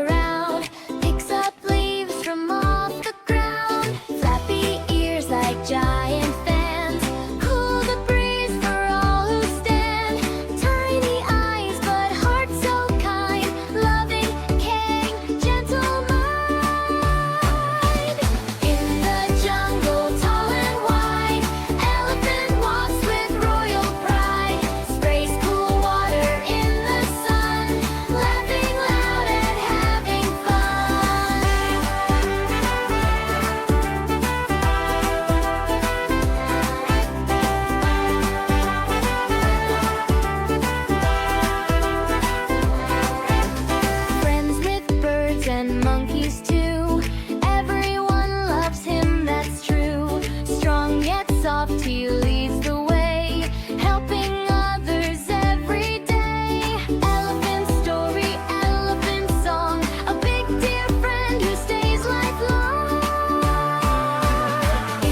around, picks up leaves from off the ground. Flappy ears like giant fans, cool the breeze for all who stand. Tiny eyes but heart so kind, loving, caring, gentle mind. In the jungle, tall and wide, elephant walks with royal pride. Sprays cool water in the sun, laughing loud and having fun. Friends with birds and monkeys too, everyone loves him, that's true. Strong yet soft, he leads the way, helping others every day. Elephant story, elephant song, a big dear friend who stays lifelong.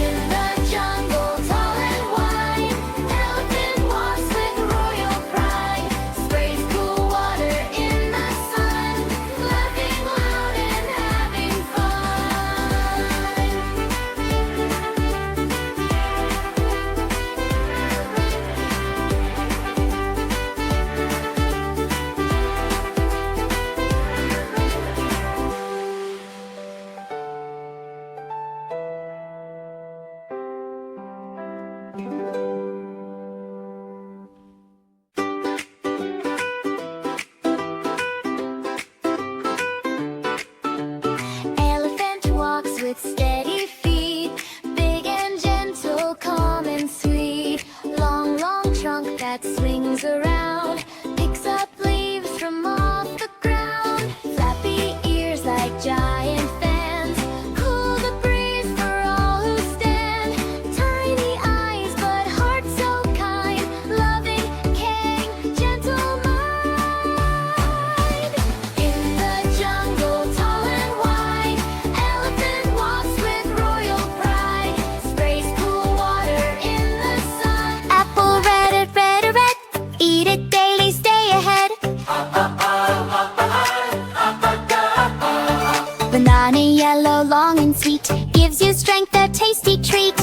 In the jungle, tall and wide, elephant walks with royal pride. Sprays cool water in the sun, laughing loud and having fun. Elephant walks with steady feet, big and gentle, calm and sweet. Long, long trunk that swings around, picks up leaves from off the ground. Flappy ears like giant fans, cool the breeze for all who stand. Tiny eyes but heart so kind, loving, caring, gentle mind. In the jungle, tall and wide, elephant walks with royal pride. Sprays cool water in the sun. Apple red, eat it daily, stay ahead. Banana yellow, long and sweet, gives you strength, a tasty treat.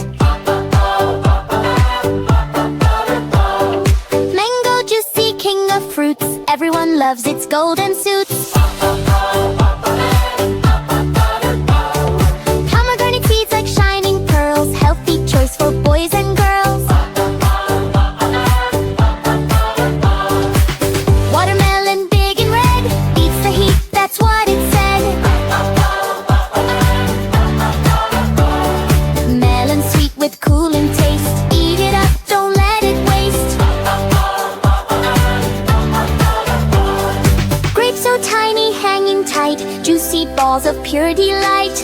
Mango juicy, king of fruits, everyone loves its golden suits. Pomegranate seeds like shining pearls, healthy choice for boys and girls. Watermelon big and red, beats the heat, that's what it said. Melon sweet with cooling taste, eat it up, don't let it waste. Grapes so tiny, hanging tight, juicy balls of pure delight.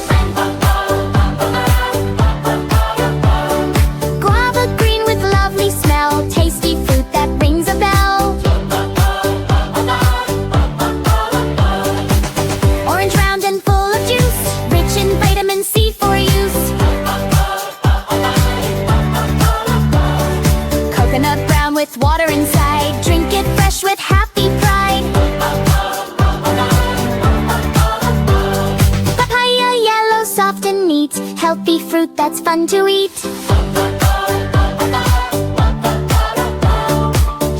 Guava green with lovely smell, tasty fruit that rings a bell. Orange round and full of juice, rich in vitamin C for use. Coconut brown with water inside, drink it fresh with happy pride. Papaya yellow, soft and neat, healthy fruit that's fun to eat.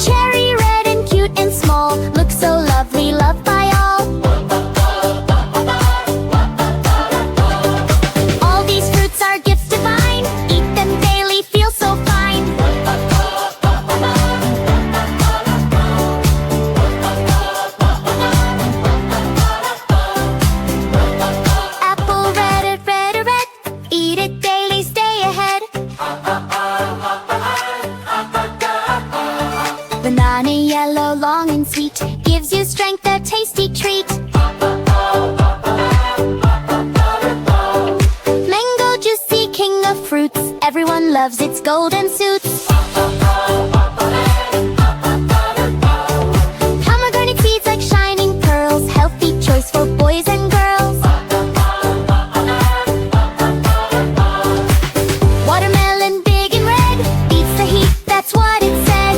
Cherry red and cute and small, looks so lovely, loved by all. All these fruits are gifts divine, eat them daily, feel so fine. Apple red, eat it daily, stay ahead. Banana yellow, long and sweet, gives you strength, a tasty treat. Mango juicy, king of fruits, everyone loves its golden suits. Pomegranate seeds like shining pearls, healthy choice for boys and girls. Watermelon big and red, beats the heat, that's what it said.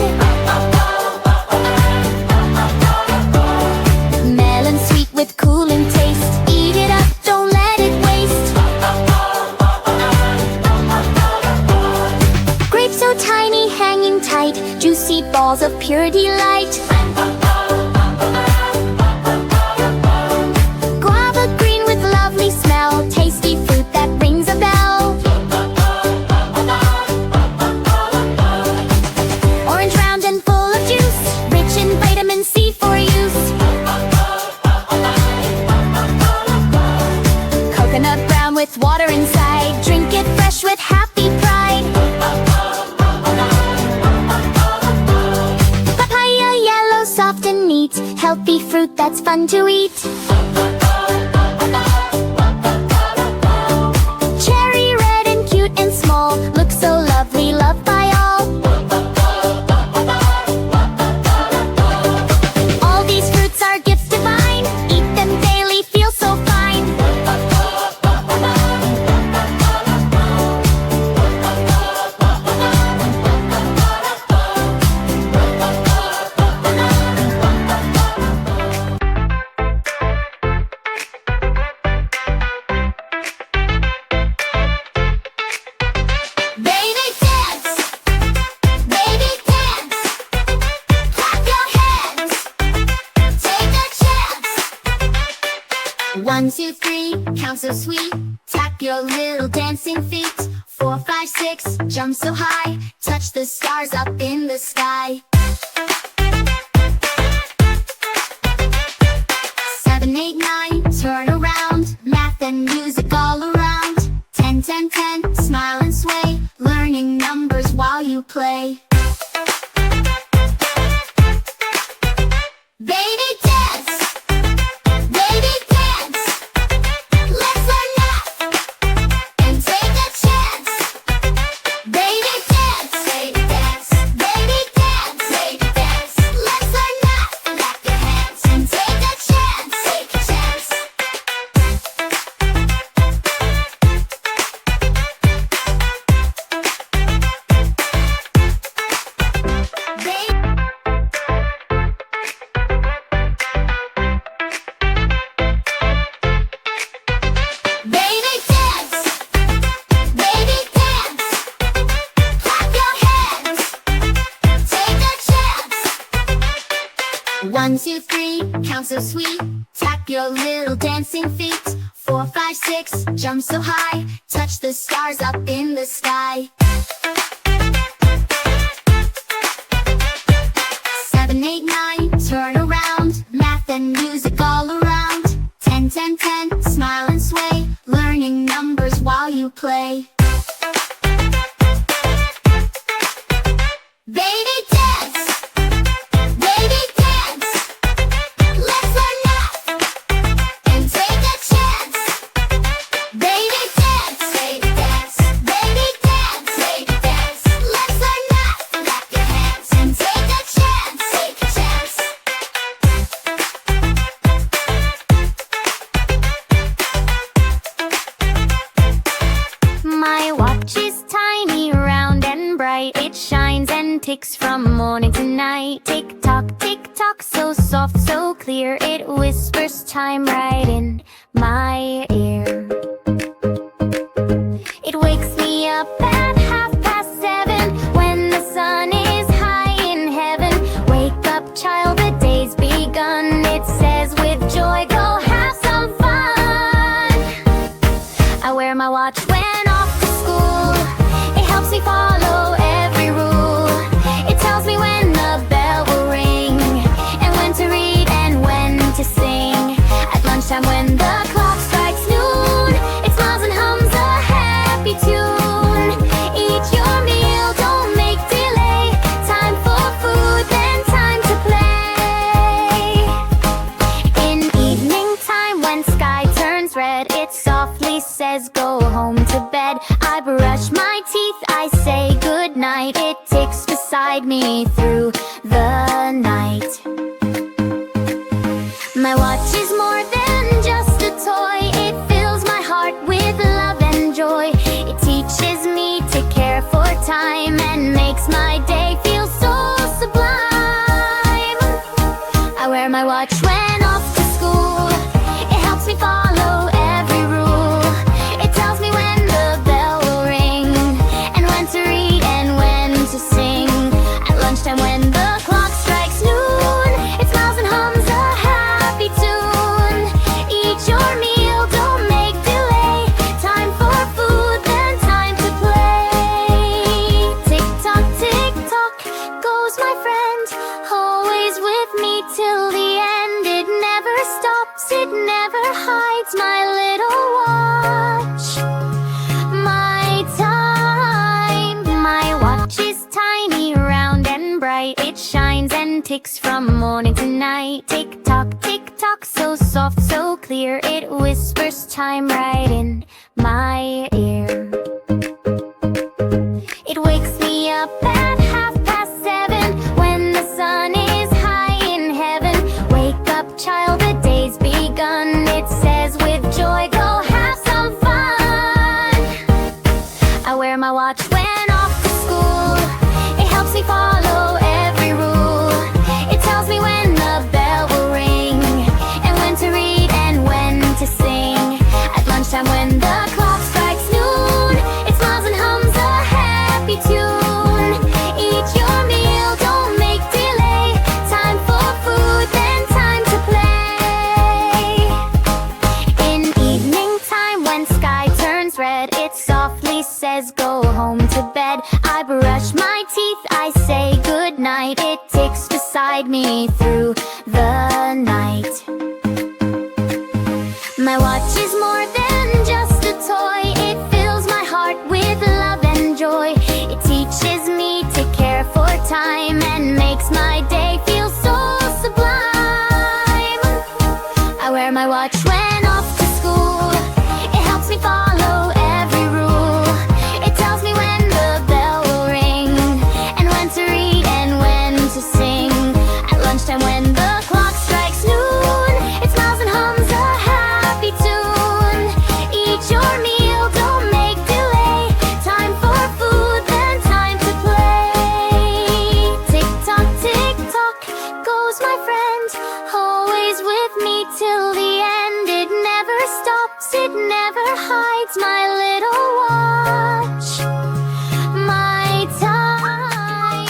Melon sweet with cooling taste. with water inside. Drink it fresh with happy pride. Papaya, yellow, soft and neat, healthy fruit that's fun to eat. Cherry, red and cute and small, looks so lovely, loved by all. All these fruits are gifts divine, eat them daily, feel so fine. Baby dance, baby dance, clap your hands, take a chance. 1, 2, 3, count so sweet, tap your little dancing feet. 4, 5, 6, jump so high, touch the stars up in the sky. 7, 8, 9, turn around, math and music all around. 10, 10, 10, smile and sway, learning numbers while you play. Baby dance, baby dance, let's learn math and take a chance. Baby dance, baby dance, baby dance, baby dance, let's learn math, clap your hands and take a chance, take a chance. Baby dance, baby dance, clap your hands, take a chance. 1, 2, 3, count so sweet, tap your little dancing feet. 4, 5, 6, jump so high, touch the stars up in the sky. 7, 8, 9, turn around, math and music all around. 10, 10, 10, smile and sway, learning numbers while you play. Baby dance, baby dance, let's learn math and take a chance. Baby dance, baby dance, baby dance, baby dance, let's learn math, clap your hands and take a chance, take a chance. My watch is tiny, round and bright. It shines and ticks from morning to night. Tick tock, so soft, so clear. It whispers time right in my ear. It wakes me up at 7:30 when the sun is high in heaven. Wake up, child, the day's begun. It says with joy, go have some fun. I wear my watch when off to school. It helps me follow every rule. It tells me when the bell will ring, and when to read and when to sing. At lunchtime when the clock strikes noon, it smiles and hums a happy tune. Eat your meal, don't make delay. Time for food, then time to play. In evening time when sky turns red, it softly says go home to bed. I brush my teeth, I say goodnight. It ticks beside me through the night. My watch is more than just a toy. It fills my heart with love and joy. It teaches me to care for time and makes my day feel so sublime. I wear my watch when off to school. It helps me follow every rule. It tells me when the bell will ring, and when to read and when to sing. At lunchtime when the clock strikes noon, it smiles and hums a happy tune. Eat your meal, don't make delay. Time for food, then time to play. Tick tock, goes my friend, always with me till the end. It never stops, it never hides, my little watch. from morning to night. Tick tock, so soft, so clear. It whispers time right in my ear. It wakes me up at 7:30 when the sun is high in heaven. Wake up, child, the day's begun. It says with joy, go have some fun. I wear my watch when off to school. It helps me follow every rule. It tells me when the bell will ring, and when to read and when to sing. At lunchtime when the clock strikes noon, it smiles and hums a happy tune. Eat your meal, don't make delay. Time for food, then time to play. In evening time when sky turns red, it softly says go home to bed. I brush my teeth, I say goodnight. It ticks beside me through the night. My watch is more than just a toy. It fills my heart with love and joy. It teaches me to care for time and makes my day feel so sublime. I wear my watch when off to school. It helps me follow every rule. It tells me when the bell will ring, and when to read and when to sing. At lunchtime when the clock strikes noon, it smiles and hums a happy tune. Eat your meal, don't make delay. Time for food, then time to play. Tick tock, goes my friend, always with me till the end. It never stops, it never hides. My little watch, my time.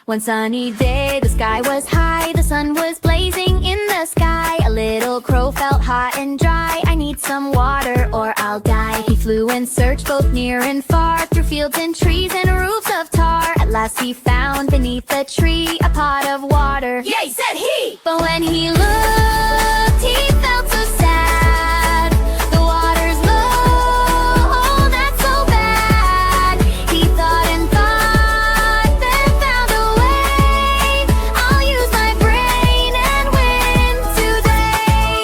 One sunny day, the sky was high, the sun was blazing in the sky. A little crow felt hot and dry. I need some water or I'll die. He flew and searched both near and far, through fields and trees and roofs of tar. At last he found beneath a tree a pot of water. Yay, said he! But when he looked, he felt so sad. The water's low, oh, that's so bad. He thought and thought, then found a way. I'll use my brain and win today.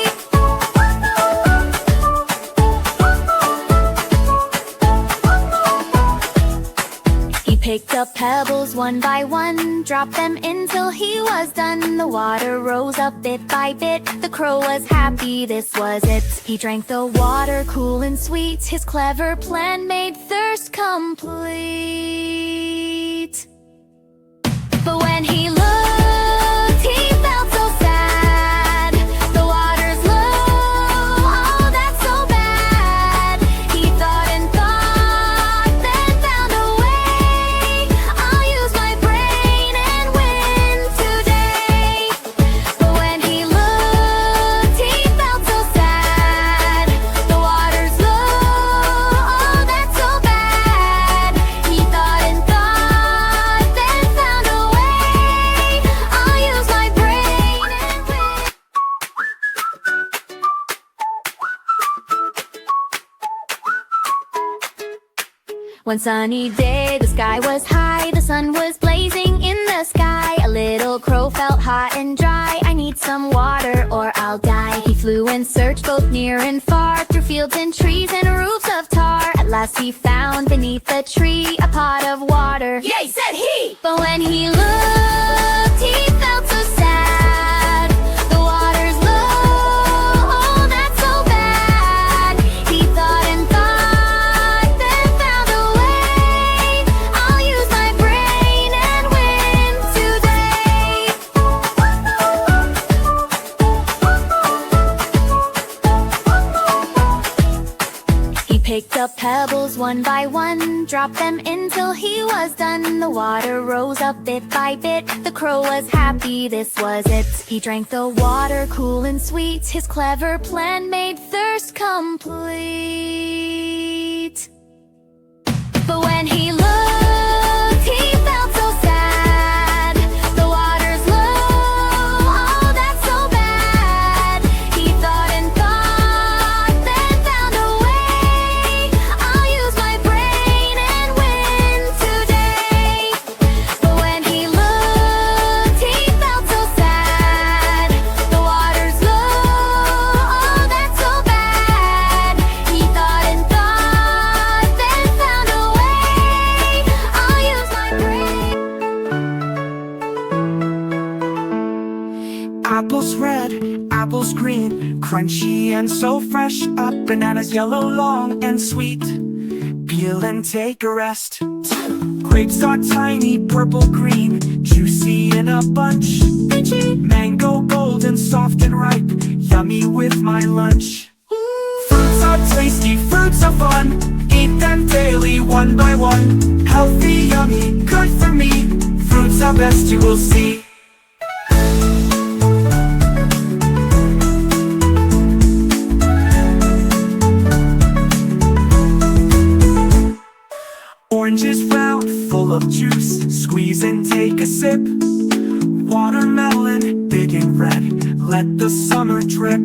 He picked up pebbles one by one, dropped them in till he was done. The water rose up bit by bit. The crow was happy, this was it. He drank the water cool and sweet. His clever plan made thirst complete. But when he looked, he felt so sad. The water's low, oh, that's so bad. He thought and thought, then found a way. I'll use my brain and win today. But when he looked, he felt so sad. The water's low, oh, that's so bad. He thought and thought, then found a way. I'll use my brain and win. One sunny day, the sky was high, the sun was blazing in the sky. A little crow felt hot and dry. I need some water or I'll die. He flew and searched both near and far, through fields and trees and roofs of tar. At last he found beneath a tree a pot of water. Yay, said he! But when he looked, he felt so sad. The water's low, oh, that's so bad. He thought and thought, then found a way. I'll use my brain and win today. He picked up pebbles one by one, dropped them in till he was done. The water rose up bit by bit. The crow was happy, this was it. He drank the water cool and sweet. His clever plan made thirst complete. But when he looked, he felt so sad. The water's low, oh, that's so bad. He thought and thought, then found a way. I'll use my brain red, apples green, crunchy and so fresh. Bananas yellow, long and sweet. Peel and take a rest. Grapes are tiny, purple green, juicy in a bunch. Mango golden, soft and ripe, yummy with my lunch. Fruits are tasty, fruits are fun, eat them daily one by one. Healthy, yummy, good for me, fruits are best you will see. Orange is round, full of juice, squeeze and take a sip. Watermelon, big and red, let the summer drip.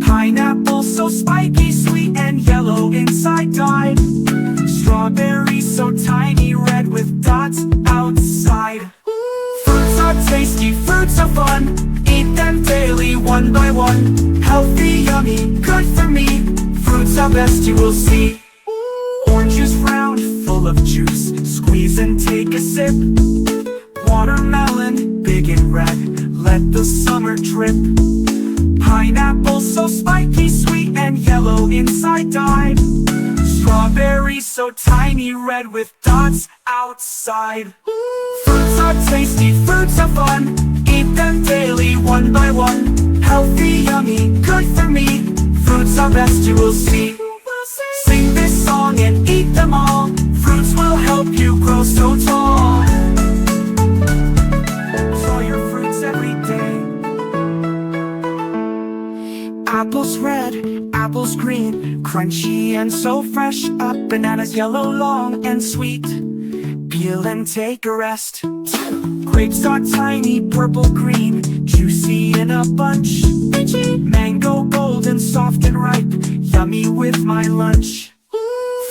Pineapple, so spiky, sweet and yellow inside dyed. Strawberry, so tiny, red with dots outside. Fruits are tasty, fruits are fun, eat them daily one by one. Healthy, yummy, good for me, fruits are best you will see. Orange is round, full of juice, squeeze and take a sip. Watermelon, big and red, let the summer drip. Pineapple, so spiky, sweet and yellow inside dyed. Strawberry, so tiny, red with dots outside. Fruits are tasty, fruits are fun, eat them daily one by one. Healthy, yummy, good for me, fruits are best you will see. Sing this song and eat them all, fruits will help you grow so tall. Enjoy your fruits every day. Apples red, apples green, crunchy and so fresh. Bananas yellow, long and sweet. Peel and take a rest. Grapes are tiny, purple green, juicy in a bunch. Mango golden, soft and ripe, yummy with my lunch.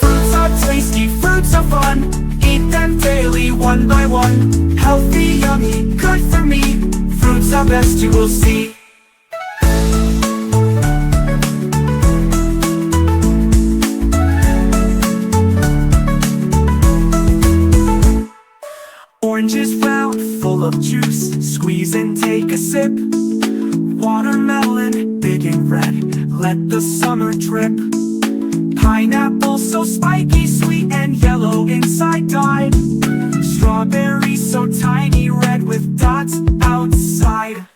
Fruits are tasty, fruits are fun, eat them daily one by one. Healthy, yummy, good for me, fruits are best you will see. Orange is round, full of juice, squeeze and take a sip. Watermelon, big and red, let the summer drip. Pineapple, so spiky, sweet and yellow inside dyed. Strawberry, so tiny, red with dots outside.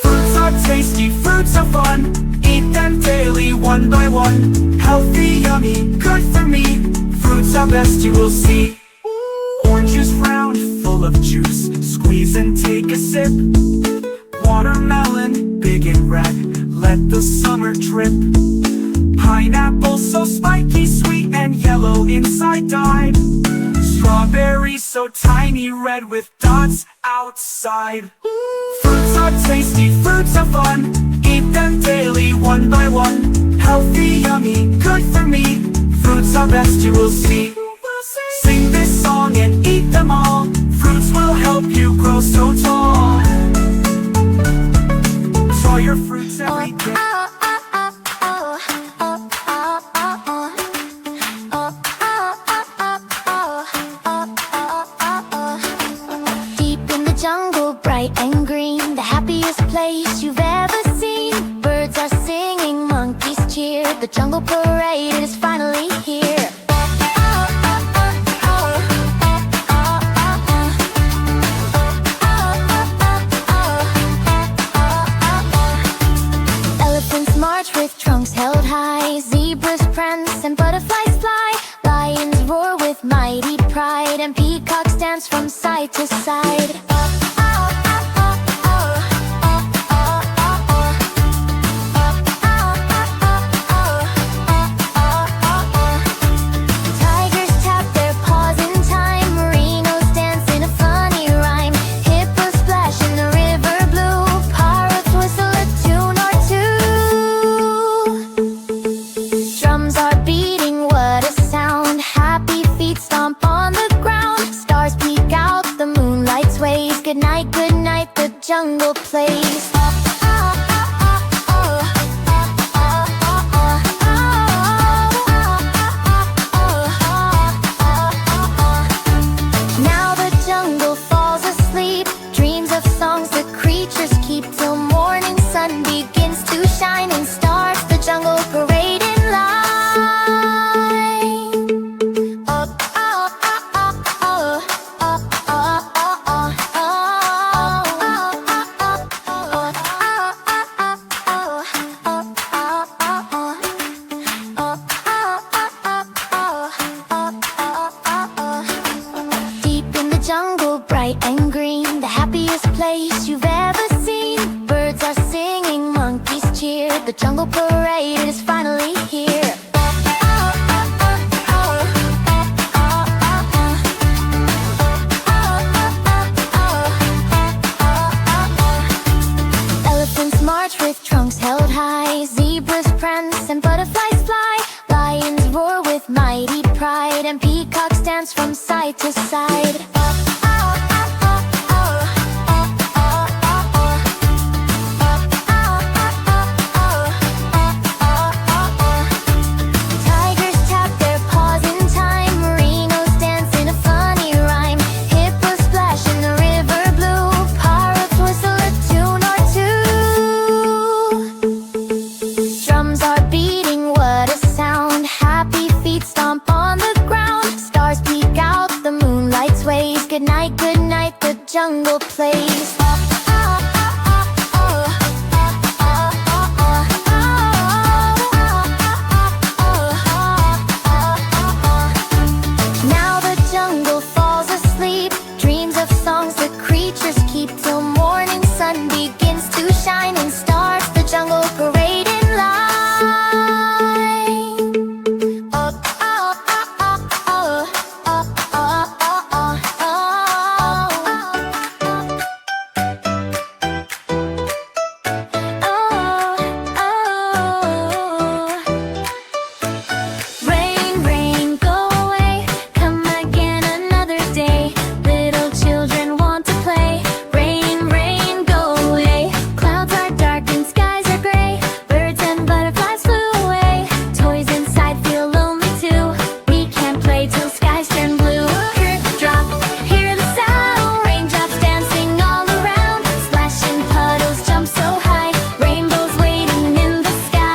Fruits are tasty, fruits are fun, eat them daily one by one. Healthy, yummy, good for me, fruits are best you will see. Orange is round, full of juice, squeeze and take a sip. Watermelon, big and red, let the summer drip. Pineapple, so spiky, sweet and yellow inside dyed. Strawberry, so tiny, red with dots outside. Fruits are tasty, fruits are fun, eat them daily one by one. Healthy, yummy, good for me, fruits are best you will see. Sing this song and eat them all, fruits will help you grow so tall. Enjoy your fruits every day. Deep in the jungle, bright and green, the happiest place you've ever seen. Birds are singing, monkeys cheer, the jungle parade is finally here. With trunks held high, zebras prance and butterflies fly. Lions roar with mighty pride, and peacocks dance from side to side. Tigers tap their paws in time, merinos dance in a funny rhyme. Hippos splash in the river blue, parrots whistle a tune or two. Drums are beating, what a sound, happy feet stomp on the ground. Stars peek out, the moonlight sways, good night, the jungle plays. Now the jungle falls asleep, dreams of songs the creatures keep till morning sun. dance from side to side. Tigers tap their paws in time. Rhinos dance in a funny rhyme. Hippos splash in the river blue. Parrots whistle a tune or two. Drums are beating, what a sound. Happy feet stomp on the ground. Stars peek out, the moonlight sways. Good night, the jungle plays. Now the jungle falls asleep. Dreams of songs the creatures keep till morning sun begins to shine and starts the jungle parade in line. Rain, rain, go away. Come again another day. Little children want to play. Rain, rain, go away. Clouds are dark and skies are gray. Birds and butterflies flew away. Toys inside feel lonely too. We can't play till skies turn blue. Drip, drop, hear the sound. Raindrops dancing all around. Splashing puddles jump so high. Rainbows waiting in the sky.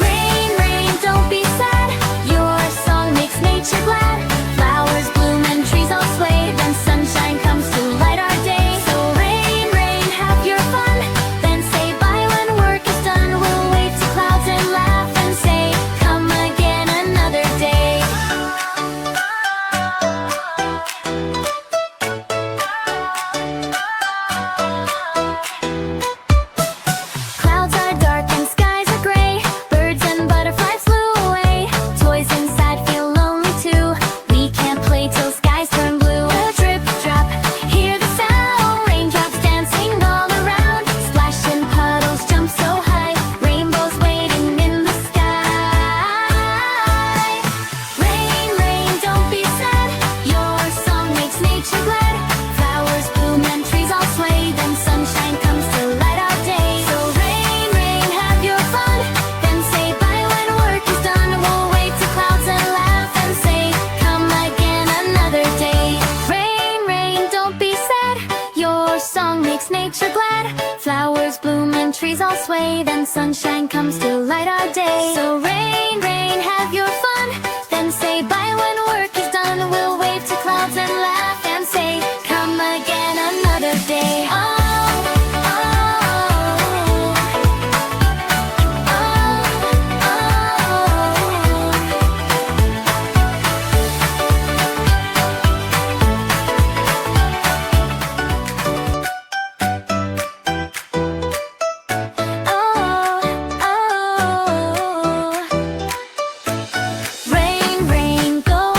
Rain, rain, don't be sad. Your song makes nature glad. Flowers bloom and trees all sway. Then sunshine comes to light our day. So rain, rain, have your fun. Then say bye when work is done. We'll wave to clouds and laugh and say, come again another day. Clouds are dark and skies are gray. Birds and butterflies flew away. Toys inside feel lonely too. We can't play till skies turn blue. A drip, drop, hear the sound. Raindrops dancing all around. Splashing puddles jump so high. Rainbows waiting in the sky. Rain, rain, don't be sad. Your song makes nature glad. Flowers bloom and trees all sway. Then sunshine comes to light our day. So rain, rain, have your fun. Then say bye when work is done. We'll wave to clouds and laugh and say, come again another day. Rain, rain, don't be sad. Your song makes nature glad. Flowers bloom and trees all sway. Then sunshine comes to light our day. So rain, rain, have your fun. Then say bye when work is done. We'll wave to clouds and laugh and say, come again another day. Oh, oh, Rain, rain, go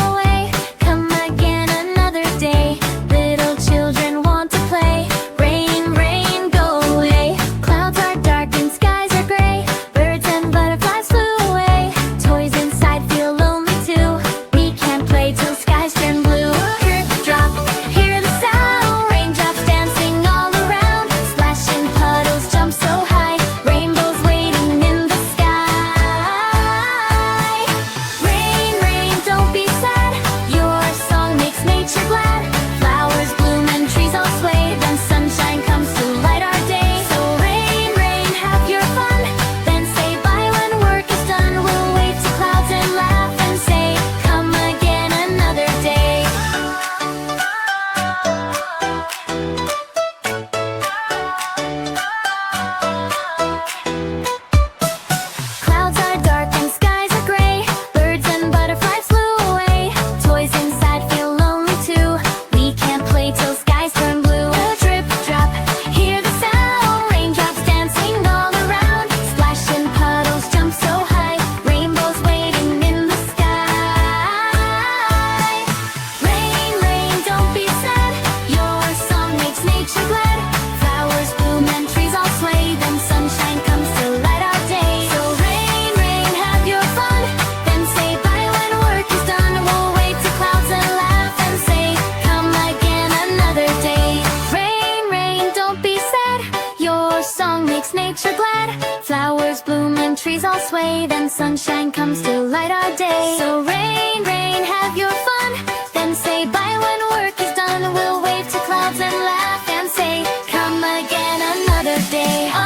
snowballs sway, then sunshine comes to light our day. So rain, rain, have your fun, then say bye when work is done. We'll wave to clouds and laugh and say, come again another day. Oh,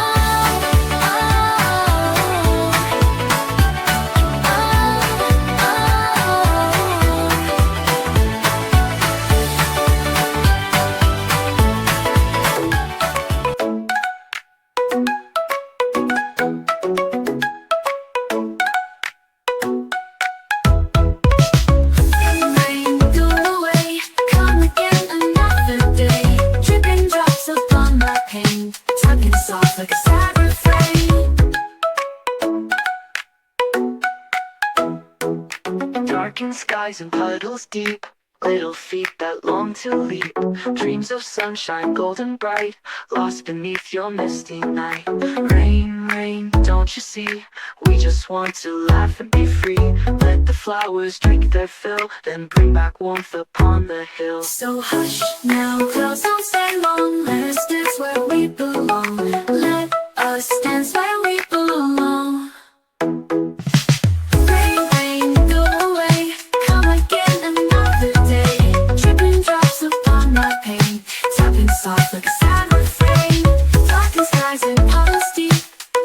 oh, rain, go away, come again another day. Dripping drops upon my pane, tugging soft like a sad refrain. Darkened skies and puddles deep, little feet that long to leap. Dreams of sunshine, golden bright, lost beneath your misty night. Rain, rain, don't you see? We just want to laugh and be free. Let the flowers drink their fill, then bring back warmth upon the hills. So hush now, clouds don't stay long. Let us dance where we belong. Let us dance where we belong. Rain, rain, go away, come again another day. Dripping drops upon my pane, tapping soft like a sad refrain. Darkened skies and puddles deep,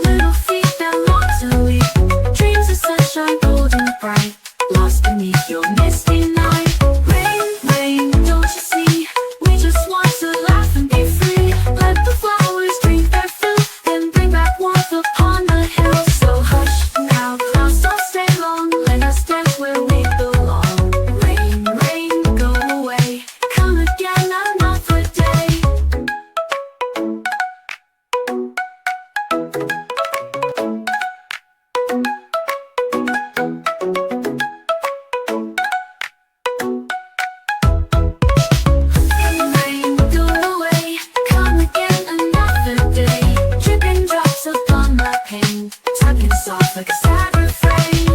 little feet that long to leap. Dreams of sunshine, golden bright, lost beneath your misty night. Rain, rain, don't you see? We just want to laugh and be free. Let the flowers drink their fill, then bring back warmth upon the hills. So hush now, clouds don't stay long. Let us dance where we belong. Rain, rain, go away, come again another day. Rain, go away, come again another day. Dripping drops upon my pane, tugging soft like a sad refrain.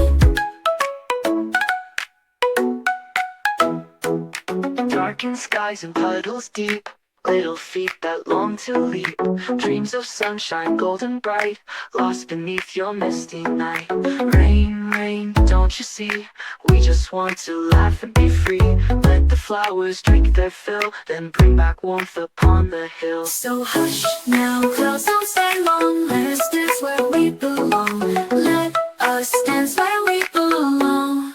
Darkened skies and puddles deep, little feet that long to leap. Dreams of sunshine, golden bright, lost beneath your misty night. Rain, rain, don't you see? We just want to laugh and be free. Let the flowers drink their fill, then bring back warmth upon the hills. So hush now, clouds don't stay long. Let us dance where we belong. Let us dance where we belong.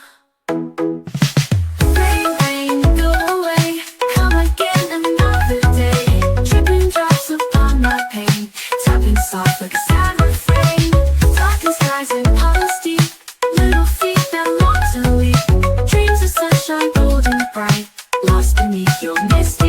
Rain, rain, go away, come again another day. Dripping drops upon my pane, tapping soft like a sad refrain. Darkened skies and puddles deep, little feet that long to leap. Dreams of sunshine, golden bright, lost beneath your misty